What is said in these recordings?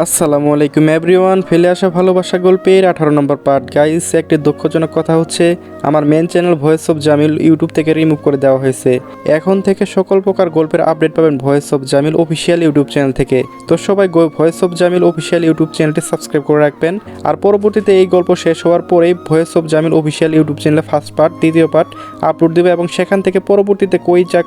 আসসালামু আলাইকুম এভরিওয়ান। ফেলে আসা ভালোবাসা গল্পের 18 নম্বর পার্ট। গাইস, একটি দুঃখজনক কথা হচ্ছে, আমার main channel voice of Jamil YouTube থেকে রিমুভ করে দেওয়া হয়েছে। এখন থেকে সকল প্রকার গল্পের আপডেট পাবেন voice of Jamil official YouTube channel থেকে। তো সবাই voice of Jamil official YouTube চ্যানেলটি সাবস্ক্রাইব করে রাখবেন। আর পরবর্তীতে এই গল্প শেষ হওয়ার পরেই voice of Jamil official YouTube চ্যানেলে ফার্স্ট পার্ট, দ্বিতীয় পার্ট আপলোড দেবে এবং সেখান থেকে পরবর্তীতে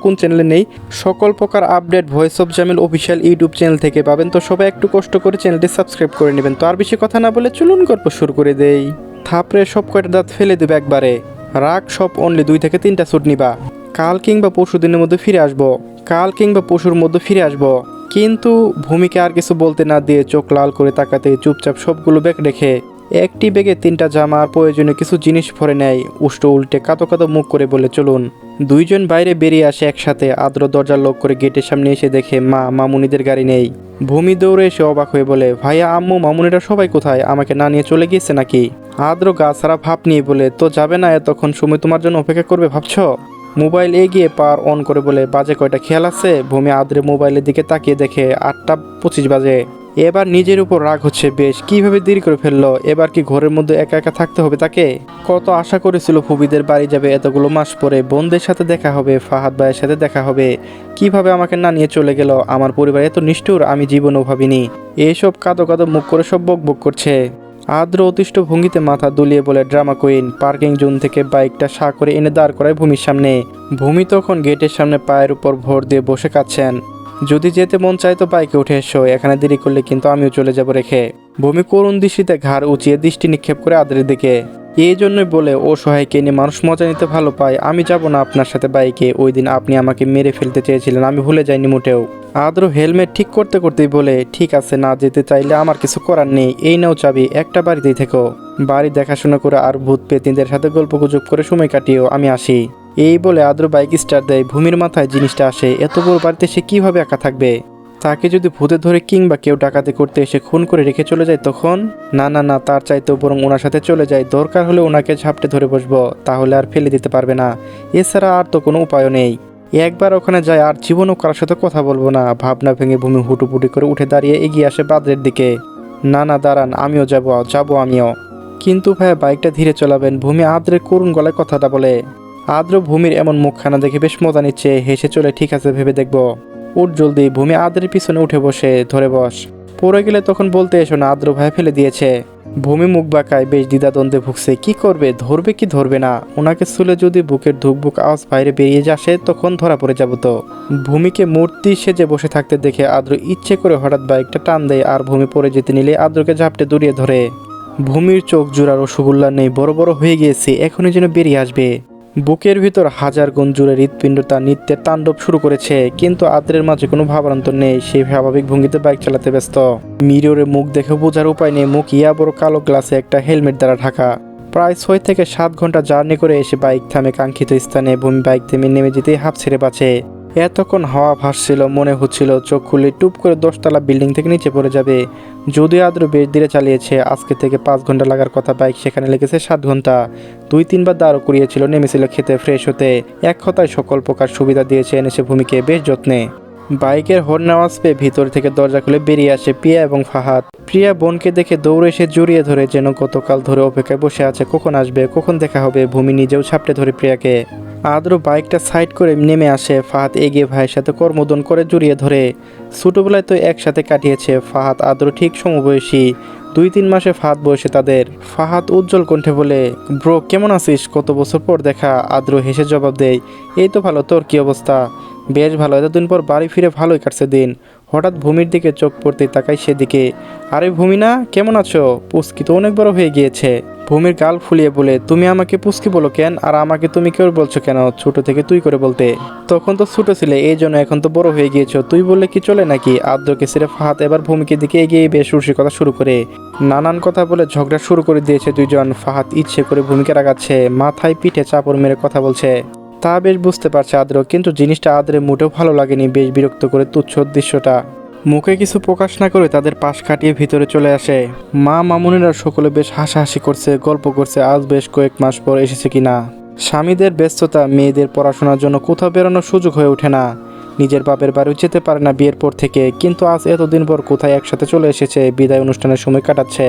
কোন চ্যানেলে নেই সকল প্রকার update voice of Jamil official YouTube channel থেকে পাবেন। তো সবাই একটু কষ্ট করে চ্যানেলটি সাবস্ক্রাইব করে নেবেন। তো আর বেশি কথা না বলে চলুন গল্প শুরু করে দেই। থাপড়ে সব কয়টা দাঁত ফেলে দেবে একবারে। রাগ সব অনলি 2 থেকে 3টা স্যুট নিবা। কাল কিংবা পরশু দিনের মধ্যে ফিরে আসবো। কাল কিংবা পরশুর মধ্যে ফিরে আসবো। কিন্তু ভূমিকে আর কিছু বলতে না দিয়ে চোখ লাল করে তাকাতে চুপচাপ সবগুলো ব্যাগ রেখে একটি ব্যাগে 3টা জামা আর প্রয়োজনীয় কিছু জিনিস ভরে নেয়। উল্টে কাতো কাতো মুখ করে বলে চলুন। দুইজন বাইরে বেরিয়ে আসে একসাথে। আদ্র দরজা লক করে গেটের সামনে এসে দেখে মামুনিদের গাড়ি নেই। ভূমি দৌড়ে এসে অবাক হয়ে বলে, ভাইয়া, আম্মু, মামুনিরা সবাই কোথায়? আমাকে না নিয়ে চলে গিয়েছে নাকি? আদ্র গা ছাড়া ভাব নিয়ে বলে, তো যাবে না? এতক্ষণ সময় তোমার জন্য অপেক্ষা করবে ভাবছো? মোবাইল এগিয়ে পাওয়ার অন করে বলে, বাজে কয়টা খেয়াল আছে? ভূমি আদ্রে মোবাইলের দিকে তাকিয়ে দেখে 8টা 25 বাজে। এবার নিজের উপর রাগ হচ্ছে বেশ। কিভাবে দেরি করে ফেললো? এবার কি ঘরের মধ্যে একা একা থাকতে হবে তাকে? কত আশা করেছিল ফুবিদের বাড়ি যাবে এতগুলো মাস পরে, বোনদের সাথে দেখা হবে, ফাহাদ ভাইয়ের সাথে দেখা হবে। কিভাবে আমাকে না নিয়ে চলে গেল? আমার পরিবার এত নিষ্ঠুর আমি জীবনেও ভাবিনি। এইসব কাঁদো কাঁদো মুখ করে সব বক করছে। আদ্র অতিষ্ঠ ভঙ্গিতে মাথা দুলিয়ে বলে, ড্রামা কুইন। পার্কিং জোন থেকে বাইকটা সা করে এনে দাঁড় করায় ভূমির সামনে। ভূমি তখন গেটের সামনে পায়ের উপর ভর দিয়ে বসে কাঁদছেন। যদি যেতে মন চায় তো বাইকে উঠে এসো, এখানে দেরি করলে কিন্তু আমিও চলে যাব রেখে। ভূমি করুণ দৃষ্টিতে ঘাড় উঁচিয়ে দৃষ্টি নিক্ষেপ করে আদ্রের দিকে। এই জন্যই বলে, ও সহায়কে নিয়ে মানুষ মজা নিতে ভালো পায়। আমি যাব না আপনার সাথে বাইকে। ওই দিন আপনি আমাকে মেরে ফেলতে চেয়েছিলেন, আমি ভুলে যাইনি মোটেও। আদ্র হেলমেট ঠিক করতে করতেই বলে, ঠিক আছে, না যেতে চাইলে আমার কিছু করার নেই। এই নাও চাবি, একটা বাড়িতেই থেকো। বাড়ি দেখাশোনা করে আর ভূত পেতিনদের সাথে গল্পগুজব করে সময় কাটিও, আমি আসি। এই বলে আদ্র বাইক স্টার্ট দেয়। ভূমির মাথায় জিনিসটা আসে, এত বড় বাড়িতে সে কিভাবে একা থাকবে? তাকে যদি ভূতে ধরে কিংবা কেউ ডাকাতি করতে এসে খুন করে রেখে চলে যায় তখন? না না না, তার চাইতেও বরং ওনার সাথে চলে যায়। দরকার হলে ওনাকে ঝাপটে ধরে বসবো, তাহলে আর ফেলে দিতে পারবে না। এছাড়া আর তো কোনো উপায় নেই। একবার ওখানে যায় আর জীবনও কারোর সাথে কথা বলবো না। ভাবনা ভেঙে ভূমি হুটুপুটি করে উঠে দাঁড়িয়ে এগিয়ে আসে বাদ্রের দিকে। না না, দাঁড়ান, আমিও যাবো আমিও। কিন্তু ভাইয়া, বাইকটা ধীরে চলাবেন। ভূমি আদ্রের করুণ গলায় কথাটা বলে। আদ্র ভূমির এমন মুখখানা দেখে বেশ মজা নিচ্ছে, হেসে চলে, ঠিক আছে, ভেবে দেখবো। উঠ জলদি। ভূমি আদ্রের পিছনে উঠে বসে, ধরে বস। পড়ে গেলে তখন বলতে এসো না, আদ্র ভাই ফেলে দিয়েছে। ভূমি মুখ বাঁকায়, বেশ দ্বিধাদ্বন্দ্বে ভুগছে। কি করবে? ধরবে কি ধরবে না? ওনাকে শুলে যদি বুকের ধুকবুক আওয়াজ বাইরে বেরিয়ে আসে তখন ধরা পড়ে যাব তো। ভূমিকে মূর্তি সেজে বসে থাকতে দেখে আদ্র ইচ্ছে করে হঠাৎ বাইকটা টান দেয় আর ভূমি পড়ে যেতে নিলে আদ্রকে ঝাপটে দূরিয়ে ধরে। ভূমির চোখ জোড়ার রসগোল্লা নেই, বড় বড় হয়ে গিয়েছে, এখনই যেন বেরিয়ে আসবে। বুকের ভিতর হাজার গুণ জুড়ে হৃৎপিণ্ড তার নৃত্যের তাণ্ডব শুরু করেছে, কিন্তু আদ্রের মাঝে কোনো ভাবান্তর নেই। সেই স্বাভাবিক ভঙ্গিতে বাইক চালাতে ব্যস্ত। মিররে মুখ দেখে বোঝার উপায় নেই, মুখ ইয়া বড় কালো গ্লাসে একটা হেলমেট দ্বারা ঢাকা। প্রায় 6 থেকে 7 ঘন্টা জার্নি করে এসে বাইক থামে কাঙ্ক্ষিত স্থানে। ভূমি বাইক থেমে নেমে যেতেই হাঁপ ছেড়ে বাঁচে। এতক্ষণ হাওয়া ভাসছিল, মনে হচ্ছিল চোখ খুলে টুপ করে 10তলা বিল্ডিং থেকে নিচে পড়ে যাবে। যদিও আদ্র বেশ ধীরে চালিয়েছে, আজকে থেকে 5 ঘন্টা লাগার কথা, বাইক সেখানে লেগেছে 7 ঘন্টা। 2-3 বার দাঁড় করিয়েছিল, নেমেছিল খেতে, ফ্রেশ হতে। এক কথায় সকল প্রকার সুবিধা দিয়েছে, এনেছে ভূমিকে বেশ যত্নে। বাইকের হর্ন আওয়াজ পেয়ে ভিতর থেকে দরজা খুলে বেরিয়ে আসে প্রিয়া এবং ফাহাদ। প্রিয়া বোনকে দেখে দৌড়ে এসে জড়িয়ে ধরে, যেন গতকাল ধরে অপেক্ষায় বসে আছে, কখন আসবে, কখন দেখা হবে। ভূমি নিজেও ছাপটে ধরে প্রিয়াকে। আদ্র বাইকটা সাইড করে নেমে আসে। ফাহাদ এগিয়ে ভাইয়ের সাথে কর্মোদন করে জড়িয়ে ধরে। ছোটবেলায় তো একসাথে কাটিয়েছে। ফাহাদ আদ্র ঠিক সমবয়সী। 2-3 মাসে ফাহাদ বয়সে তাদের। ফাহাদ উজ্জ্বল কণ্ঠে বলে, ব্রো কেমন আছিস? কত বছর পর দেখা। আদ্র হেসে জবাব দেয়, এই তো ভালো, তোর কি অবস্থা? বেশ ভালো, এতদিন পর বাড়ি ফিরে ভালোই কাটছে দিন। হঠাৎ ভূমির দিকে চোখ পড়তেই তাকাই সেদিকে। আরে ভূমি না, কেমন আছো? পুস্কি তো অনেক বড় হয়ে গিয়েছে। ভূমির গাল ফুলিয়ে বলে, তুমি আমাকে পুস্কি বলো কেন? আর আমাকে তুমি কেউ বলছো কেন? ছোট থেকে তুই করে বলতে। তখন তো ছোট ছিলে, এই জন্য, এখন তো বড় হয়ে গিয়েছো, তুই বললে কি চলে নাকি? আদ্রকে ছেড়ে ফাহাদ এবার ভূমিকে দিকে এগিয়ে বেশ রসিকতা শুরু করে। নানান কথা বলে ঝগড়া শুরু করে দিয়েছে দুইজন। ফাহাদ ইচ্ছে করে ভূমিকে রাগাচ্ছে, মাথায় পিঠে চাপড় মেরে কথা বলছে। তা বেশ বুঝতে পারছে আদ্র, কিন্তু জিনিসটা আদ্রের মোটেও ভালো লাগেনি। বেশ বিরক্ত করে তুচ্ছ দৃশ্যটা। মুখে কিছু প্রকাশ না করে তাদের পাশ কাটিয়ে ভিতরে চলে আসে। মামুনিরা সকলে বেশ হাসাহাসি করছে, গল্প করছে আজ বেশ কয়েক মাস পর এসেছে কিনা। স্বামীদের ব্যস্ততা, মেয়েদের পড়াশোনার জন্য কোথাও বেরোনোর সুযোগ হয়ে ওঠে না। নিজের বাপের বাড়িও যেতে পারে না বিয়ের পর থেকে, কিন্তু আজ এতদিন পর কোথায় একসাথে চলে এসেছে, বিদায় অনুষ্ঠানের সময় কাটাচ্ছে।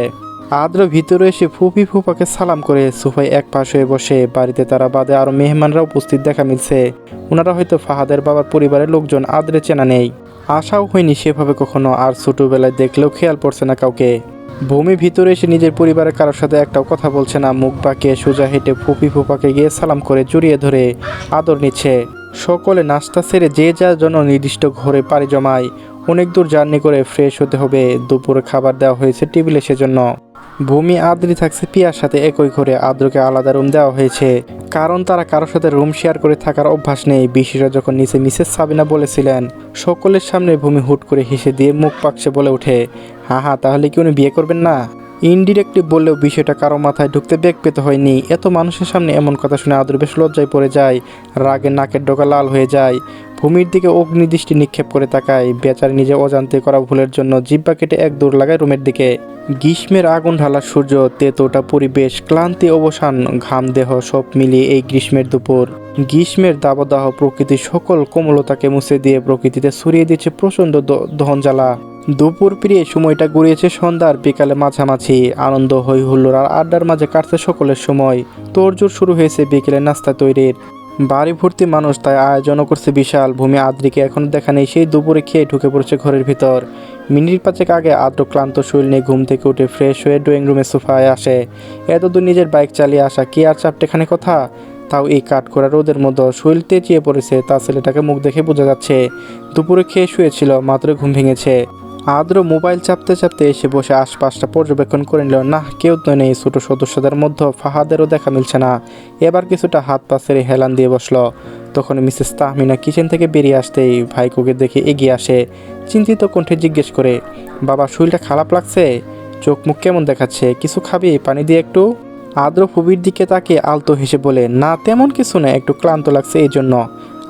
আদ্র ভিতরে এসে ফুপি ফুপাকে সালাম করে সোফায় এক পাশ হয়ে বসে। বাড়িতে তারা বাদে আরও মেহমানরা উপস্থিত দেখা মিলছে। ওনারা হয়তো ফাহাদের বাবার পরিবারের লোকজন, আদ্রে চেনা নেই, আশাও হয়নি সেভাবে কখনো, আর ছোটোবেলায় দেখলেও খেয়াল পড়ছে না কাউকে। ভূমি ভিতরে এসে নিজের পরিবারের কারোর সাথে একটাও কথা বলছে না, মুখ বাঁকিয়ে সোজা হেঁটে ফুপি ফুপাকে গিয়ে সালাম করে জড়িয়ে ধরে আদর নিচ্ছে। সকলে নাস্তা সেরে যে যার জন্য নির্দিষ্ট ঘরে পাড়ি জমায়। অনেক দূর জার্নি করে ফ্রেশ হতে হবে। দুপুরে খাবার দেওয়া হয়েছে টেবিলে, সেজন্য ভূমি আদ্রি থাকছে পিয়ার সাথে একই ঘরে। আদ্রকে আলাদা রুম দেওয়া হয়েছে, কারণ তারা কারোর সাথে রুম শেয়ার করে থাকার অভ্যাস নেই। বিশেষত যখন নিচে মিসেস সাবিনা বলেছিলেন, সকলের সামনে ভূমি হুট করে হেসে দিয়ে মুখ পাকছে বলে ওঠে, হ্যাঁ তাহলে কি উনি বিয়ে করবেন না? ইনডিরেক্টলি বললেও বিষয়টা কারো মাথায় ঢুকতে বেগ পেতে হয়নি। এত মানুষের সামনে এমন কথা শুনে আদ্র বেশ লজ্জায় পড়ে যায়, রাগে নাকের ডগা লাল হয়ে যায়। ভূমির দিকে অগ্নিদৃষ্টি নিক্ষেপ করে তাকায়। বেচারি নিজে অজান্তে করা ভুলের জন্য জিব্বা কেটে এক দৌড় লাগায় রুমের দিকে। গ্রীষ্মের আগুন ঢালা সূর্য, তেতোটা পরিবেশ, ক্লান্তি অবসান, ঘাম দেহ সব মিলিয়ে এই গ্রীষ্মের দুপুর। গ্রীষ্মের দাবদাহ প্রকৃতির সকল কোমলতাকে মুছে দিয়ে প্রকৃতিতে ছড়িয়ে দিচ্ছে প্রচণ্ড দহন জ্বালা। দুপুর পেরিয়ে সময়টা গড়িয়েছে সন্ধ্যার বিকালে মাঝামাঝি। আনন্দ হই হুল্লোড় আর আড্ডার মাঝে কাটছে সকলের সময়। তোড়জোড় শুরু হয়েছে বিকেলে নাস্তা তৈরির। বাড়ি ভর্তি মানুষ, তাই আয়োজনও করছে বিশাল। ভূমি আদ্রিকে এখন দেখা নেই, সেই দুপুরে খেয়ে ঢুকে পড়েছে ঘরের ভিতর। মিনিট পাঁচেক আগে আদ্র ক্লান্ত শরীর নিয়ে ঘুম থেকে উঠে ফ্রেশ হয়ে ড্রয়িং রুমে সোফায় আসে। এতদূর নিজের বাইক চালিয়ে আসা, কি আর চারটেখানি কথা, তাও এই কাঠ করা রোদের মধ্যে। শরীর তেচিয়ে পড়েছে, তার ছেলেটাকে মুখ দেখে বোঝা যাচ্ছে দুপুরে খেয়ে শুয়েছিল, মাত্র ঘুম ভেঙেছে। আদ্র মোবাইল চাপতে চাপতে এসে বসে আশপাশটা পর্যবেক্ষণ করে নিল। না, কেউ তো নেই। ছোট সদস্যদের মধ্যে ফাহাদেরও দেখা মিলছে না। এবার কিছুটা হাত পা ছেড়ে হেলান দিয়ে বসলো। তখন মিসেস তাহমিনা কিচেন থেকে বেরিয়ে আসতেই ভাইকোকে দেখে এগিয়ে আসে। চিন্তিত কণ্ঠে জিজ্ঞেস করে, বাবা শরীরটা খারাপ লাগছে? চোখ মুখ কেমন দেখাচ্ছে? কিছু খাবি? পানি দিয়ে একটু? আদ্র ফুবির দিকে তাকিয়ে আলতো হেসে বলে, না তেমন কিছু না, একটু ক্লান্ত লাগছে এই জন্য।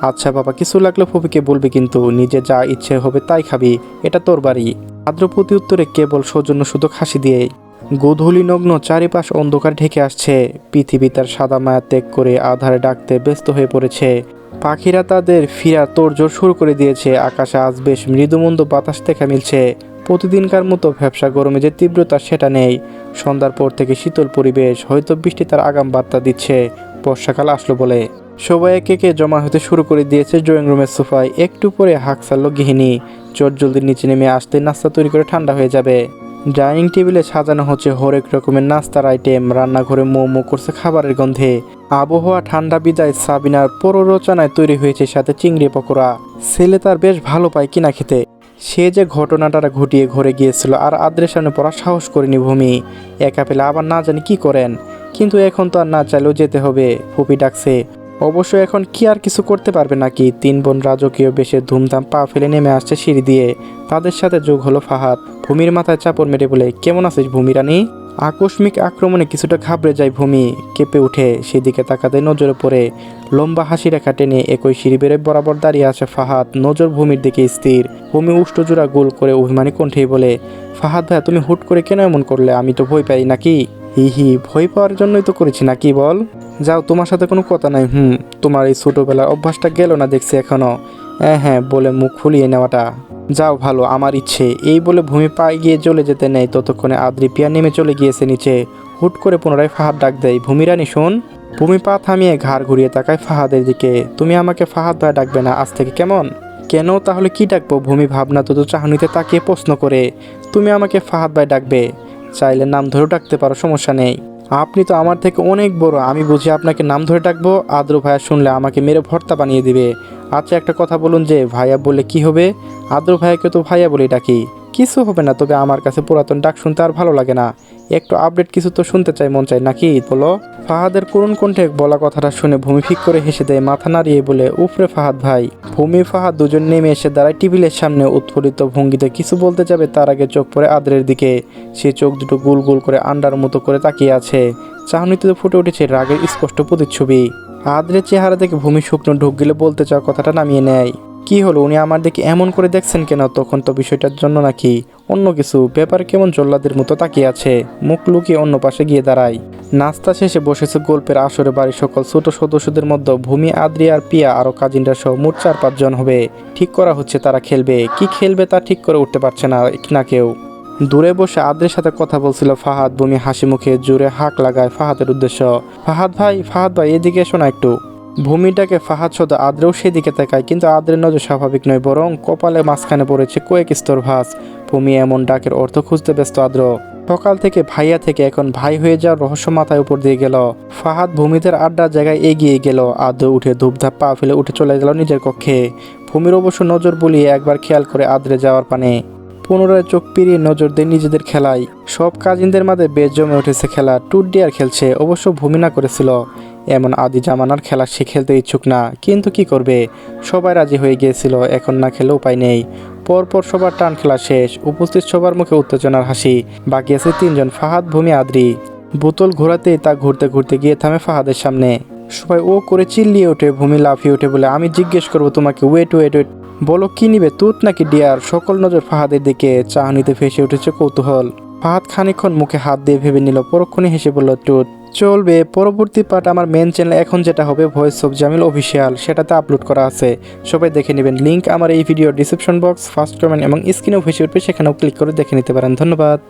আচ্ছা বাবা, কিছু লাগলে ফুপিকে বলবি, কিন্তু নিজে যা ইচ্ছে হবে তাই খাবি, এটা তোর বাড়ি। আদ্র প্রতি উত্তরে কেবল সৌজন্য শুধু হাসি দিয়ে। গোধূলি নগ্ন, চারিপাশ অন্ধকার ঢেকে আসছে। পৃথিবী তার সাদা মায়া ত্যাগ করে আধারে ডাকতে ব্যস্ত হয়ে পড়েছে। পাখিরা তাদের ফিরা তোড়জোড় শুরু করে দিয়েছে। আকাশে আজ বেশ মৃদুমন্দ বাতাস দেখা মিলছে। প্রতিদিনকার মতো ভ্যাপসা গরমে যে তীব্রতা সেটা নেই। সন্ধ্যার পর থেকে শীতল পরিবেশ, হয়তো বৃষ্টি তার আগাম বার্তা দিচ্ছে বর্ষাকাল আসলো বলে। সবাই একে একে জমা হতে শুরু করে দিয়েছে ড্রয়িং রুমের সোফায়। একটু পরে হাঁক ছাড়ল গৃহিণী। চট জলদি নিচে নেমে আসতে নাস্তা তৈরি করে ঠান্ডা হয়ে যাবে। ডাইনিং টেবিলে সাজানো হচ্ছে হরেক রকমের নাস্তার আইটেম। রান্নাঘরে মো মো করছে খাবারের গন্ধে। আবহাওয়া ঠান্ডা বিদায় সাবিনার প্ররোচনায় তৈরি হয়েছে সাথে চিংড়ি পকোড়া। ছেলে তার বেশ ভালো পায় কিনা খেতে। সে যে ঘটনাটা ঘটিয়ে ঘরে গিয়েছিল আর আদ্রের সামনে পড়ার সাহস করেনি ভূমি। একা পেলে আবার না জানি কি করেন, কিন্তু এখন তো আর না চাইলেও যেতে হবে। ফুপি ডাকছে। অবশ্য এখন কি আর কিছু করতে পারবে নাকি? তিন বোন রাজকীয় বেশে ধুমধাম পা ফেলে নেমে আসছে সিঁড়ি দিয়ে। তাদের সাথে যোগ হলো ফাহাদ। ভূমির মাথায় চাপড় মেরে বলে, কেমন আছিস ভূমি রানী? আকস্মিক আক্রমণে কিছুটা ঘাবড়ে যায় ভূমি, কেঁপে উঠে। সেদিকে তাকাতে নজরে পড়ে লম্বা হাসি রেখা টেনে একই সিঁড়ি বেড়ে বরাবর দাঁড়িয়ে আছে ফাহাদ। নজর ভূমির দিকে স্থির। ভূমি উষ্টজোড়া গোল করে অভিমানী কণ্ঠেই বলে, ফাহাদ ভাই তুমি হুট করে কেন এমন করলে? আমি তো ভয় পাই নাকি? হি হি, ভয় পাওয়ার জন্যই তো করেছি নাকি বল? যাও, তোমার সাথে কোনো কথা নাই। তোমার এই ছোটোবেলার অভ্যাসটা গেল না দেখছি এখনো। হ্যাঁ বলে মুখ ফুলিয়ে নেওয়াটা। যাও ভালো, আমার ইচ্ছে। এই বলে ভূমি পা গিয়ে চলে যেতে নেই, ততক্ষণে আদ্রি পিয়া নেমে চলে গিয়েছে নিচে। হুট করে পুনরায় ফাহাদ ডাক দেয়, ভূমি রানী শোন। ভূমি পা থামিয়ে ঘাড় ঘুরিয়ে তাকায় ফাহাদের দিকে। তুমি আমাকে ফাহাদ ভাই ডাকবে না আজ থেকে, কেমন? কেন তাহলে কি ডাকবো? ভূমি ভাবনা তো চাহনিতে তাকিয়ে প্রশ্ন করে। তুমি আমাকে ফাহাদ ভাই ডাকবে, চাইলে নাম ধরেও ডাকতে পারো, সমস্যা নেই। আপনি তো আমার থেকে অনেক বড়, আমি বুঝি আপনাকে নাম ধরে ডাকবো? আদ্র ভাইয়া শুনলে আমাকে মেরে ভর্তা বানিয়ে দিবে। আচ্ছা একটা কথা বলুন, যে ভাইয়া বললে কি হবে? আদ্র ভাইয়াকে তো ভাইয়া বলেই ডাকি। কিছু হবে না, তবে আমার কাছে পুরাতন ডাক শুনতে আর ভালো লাগে না। একটু আপডেট কিছু তো শুনতে চাই, মন চাই নাকি বলো? ফাহাদের করুণ কণ্ঠে বলা কথাটা শুনে ভূমি ফিক করে হেসে দেয়, মাথা নাড়িয়ে বলে, উফরে ফাহাদ ভাই। ভূমি ফাহাদ দুজন নেমে এসে দাঁড়ায় টেবিলের সামনে। উৎফুল্লিত ভঙ্গিতে কিছু বলতে যাবে, তার আগে চোখ পড়ে আদ্রের দিকে। সে চোখ দুটো গোল গোল করে আন্ডার মতো করে তাকিয়ে আছে। চাহনিতে ফুটে উঠেছে রাগের স্পষ্ট প্রতিচ্ছবি। আদ্রের চেহারা দেখে ভূমি শুকনো ঢুক গেলে বলতে চাওয়া কথাটা নামিয়ে নেয়। কি হলো, উনি আমার দিকে এমন করে দেখছেন কেন? তখন তো বিষয়টার জন্য নাকি অন্য কিছু? ব্যাপার কেমন জল্লাদের মতো তাকিয়ে আছে। মুখ লুকিয়ে অন্য পাশে গিয়ে দাঁড়ায়। নাস্তা শেষে বসেছে গল্পের আসরে বাড়ির সকল ছোট সদস্যদের মধ্যে ভূমি, আদ্রি আর পিয়া আরও কাজিনরা সহ মোট 4-5 জন হবে। ঠিক করা হচ্ছে তারা খেলবে, কি খেলবে তা ঠিক করে উঠতে পারছে না কেউ। দূরে বসে আদ্রের সাথে কথা বলছিল ফাহাদ। ভূমি হাসি মুখে জোরে হাঁক লাগায় ফাহাদের উদ্দেশ্য, ফাহাদ ভাই এদিকে এসো না একটু। ভূমিটাকে ফাহাদ শব্দ আদ্রেও সেদিকে তাকায়, কিন্তু আদ্রের নজর স্বাভাবিক নয়, বরং কপালে মাঝখানে পড়েছে কয়েক স্তর ভাঁজ। ভূমি এমন ডাকের অর্থ খুঁজতে ব্যস্ত আদ্র। সকাল থেকে ভাইয়া থেকে এখন ভাই হয়ে যাওয়ার রহস্য মাথায় উপর দিয়ে গেল। ফাহাদ ভূমিদের আড্ডার জায়গায় এগিয়ে গেল। আদ্র উঠে ধূপধাপ পা ফেলে উঠে চলে গেল নিজের কক্ষে। ভূমির অবশ্য নজর বুলিয়ে একবার খেয়াল করে আদ্রে যাওয়ার পানে। পুনরায় চোখ পিরিয়ে নজর দেয় নিজেদের খেলায়। সব কাজিনদের মাঝে বেশ জমে উঠেছে খেলা। টুড্ডিয়ার খেলছে, অবশ্য ভূমি না করেছিল। এমন আদি জামানার খেলা সে খেলতে ইচ্ছুক না, কিন্তু কি করবে, সবাই রাজি হয়ে গিয়েছিল, এখন না খেলে উপায় নেই। পরপর সবার টান খেলা শেষ। উপস্থিত সবার মুখে উত্তেজনার হাসি। বাকি আছে 3 জন, ফাহাদ, ভূমি, আদ্রি। বোতল ঘোরাতেই তা ঘুরতে ঘুরতে গিয়ে থামে ফাহাদের সামনে। সবাই ও করে চিল্লিয়ে ওঠে। ভূমি লাফিয়ে ওঠে বলে, আমি জিজ্ঞেস করবো তোমাকে, ওয়েট, বলো কি নিবে, তুত নাকি ডিয়ার? সকল নজর ফাহাদের দিকে। চাহনিতে ভেসে উঠেছে কৌতূহল। ফাহাদ খানিকক্ষণ মুখে হাত দিয়ে ভেবে নিল, পরক্ষণে হেসে বলল, টুত। চলবে। পরবর্তী পার্ট আমার মেন চ্যানেল এখন যেটা হবে ভয়েস অফ জামিল অফিসিয়াল, সেটাতে আপলোড করা আছে, সবাই দেখে নেবেন। লিঙ্ক আমার এই video description box, first comment এবং স্ক্রিনেও ভেসে উঠবে, সেখানেও ক্লিক করে দেখে নিতে পারেন। ধন্যবাদ।